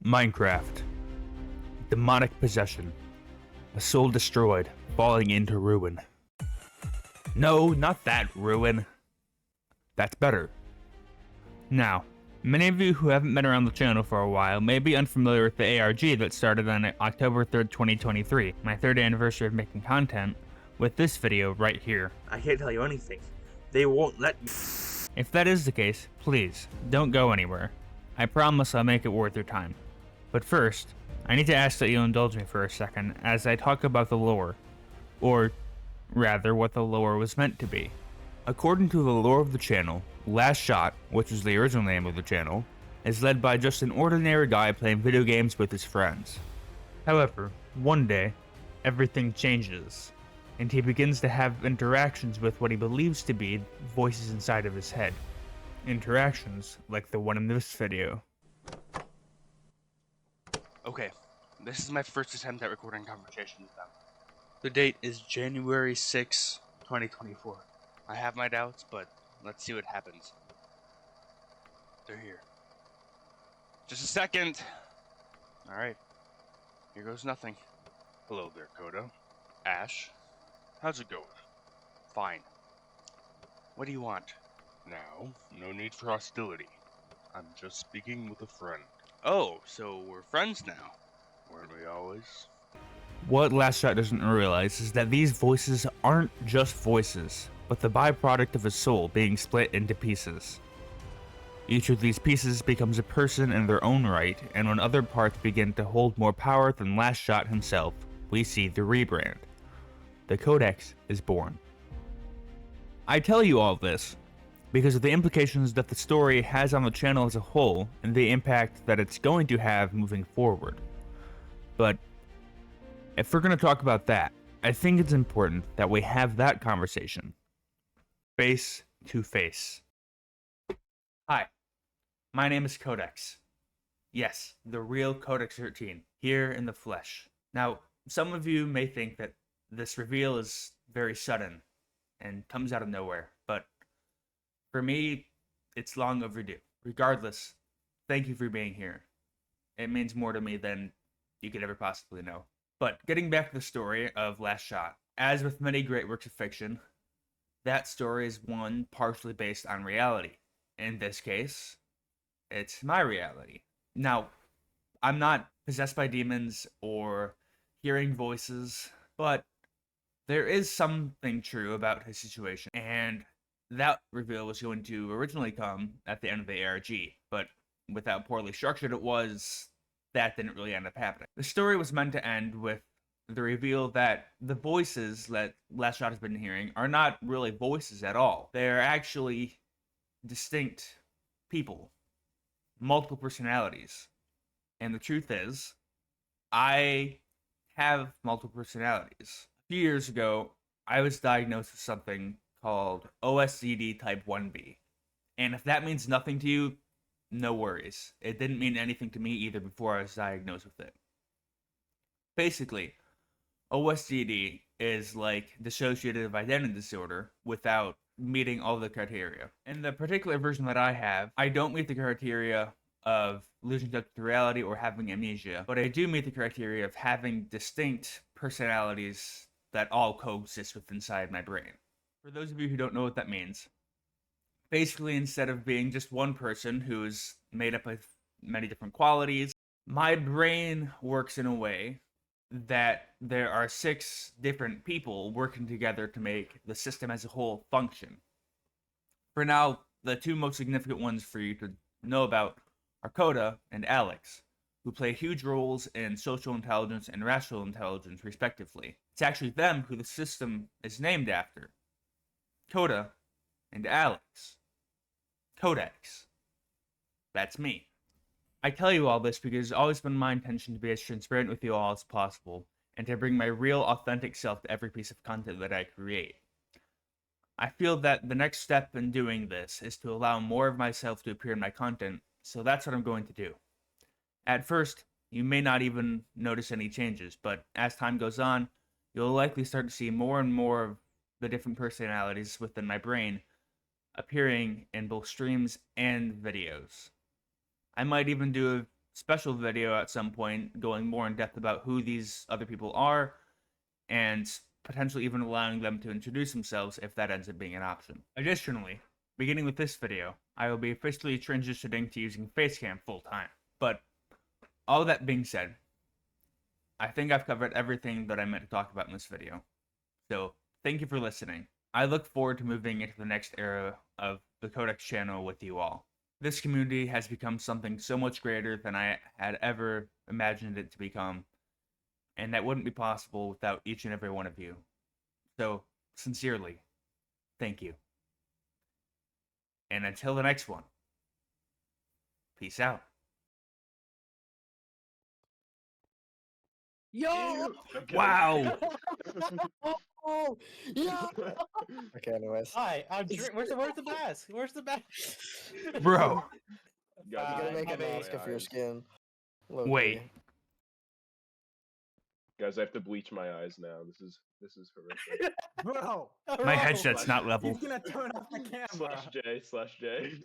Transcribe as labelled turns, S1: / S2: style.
S1: Minecraft. Demonic possession. A soul destroyed, falling into ruin. No, not that ruin. That's better. Now, many of you who haven't been around the channel for a while may be unfamiliar with the ARG that started on October 3rd, 2023, my 3rd anniversary of making content, with this video right here.
S2: I can't tell you anything. They won't let me.
S1: If that is the case, please, don't go anywhere. I promise I'll make it worth your time. But first, I need to ask that you indulge me for a second as I talk about the lore. Or, rather, what the lore was meant to be. According to the lore of the channel, Last Shot, which is the original name of the channel, is led by just an ordinary guy playing video games with his friends. However, one day, everything changes, and he begins to have interactions with what he believes to be voices inside of his head. Interactions like the one in this video.
S3: Okay, this is my first attempt at recording conversation with them. The date is January 6, 2024. I have my doubts, but let's see what happens. They're here. Just a second! Alright, here goes nothing. Hello there, Koda. Ash. How's it going? Fine. What do you want?
S4: Now, no need for hostility. I'm just speaking with a friend.
S3: Oh, so we're friends now.
S4: Weren't we always?
S1: What Last Shot doesn't realize is that these voices aren't just voices, but the byproduct of a soul being split into pieces. Each of these pieces becomes a person in their own right, and when other parts begin to hold more power than Last Shot himself, we see the rebrand. The Kodex is born. I tell you all this because of the implications that the story has on the channel as a whole and the impact that it's going to have moving forward. But if we're going to talk about that, I think it's important that we have that conversation face to face. Hi, my name is Kodex. Yes, the real Kodex 13, here in the flesh. Now, some of you may think that this reveal is very sudden and comes out of nowhere, but for me, it's long overdue. Regardless, thank you for being here. It means more to me than you could ever possibly know. But getting back to the story of Last Shot, as with many great works of fiction, that story is one partially based on reality. In this case, it's my reality. Now, I'm not possessed by demons or hearing voices, but there is something true about his situation, and that reveal was going to originally come at the end of the ARG, but with how poorly structured it was, that didn't really end up happening. The story was meant to end with the reveal that the voices that Last Shot has been hearing are not really voices at all. They're actually distinct people, multiple personalities. And the truth is, I have multiple personalities. A few years ago, I was diagnosed with something called OSCD type 1B. And if that means nothing to you, no worries. It didn't mean anything to me either before I was diagnosed with it. Basically, OSCD is like Dissociative Identity Disorder without meeting all the criteria. In the particular version that I have, I don't meet the criteria of losing touch with reality or having amnesia, but I do meet the criteria of having distinct personalities that all coexist with inside my brain. For those of you who don't know what that means, basically instead of being just one person who's made up of many different qualities, my brain works in a way that there are 6 different people working together to make the system as a whole function. For now, the 2 most significant ones for you to know about are Koda and Alex, who play huge roles in social intelligence and rational intelligence, respectively. It's actually them who the system is named after. Koda and Alex. Kodex. That's me. I tell you all this because it's always been my intention to be as transparent with you all as possible, and to bring my real, authentic self to every piece of content that I create. I feel that the next step in doing this is to allow more of myself to appear in my content, so that's what I'm going to do. At first, you may not even notice any changes, but as time goes on, you'll likely start to see more and more of the different personalities within my brain appearing in both streams and videos. I might even do a special video at some point going more in depth about who these other people are and potentially even allowing them to introduce themselves if that ends up being an option. Additionally, beginning with this video, I will be officially transitioning to using Facecam full time. But all that being said, I think I've covered everything that I meant to talk about in this video. So, thank you for listening. I look forward to moving into the next era of the Kodex channel with you all. This community has become something so much greater than I had ever imagined it to become, and that wouldn't be possible without each and every one of you. So, sincerely, thank you. And until the next one, peace out.
S5: Yo!
S1: Wow!
S5: Oh, yeah!
S6: Okay, anyways.
S5: Hi, where's the mask? Where's the mask?
S1: Bro,
S6: You gotta make a
S5: Fine,
S6: mask of your skin. Low-key.
S1: wait.
S7: Guys, I have to bleach my eyes now. This is horrific.
S5: Bro!
S1: My headset's not level.
S5: He's gonna turn off the camera.
S7: /J/J.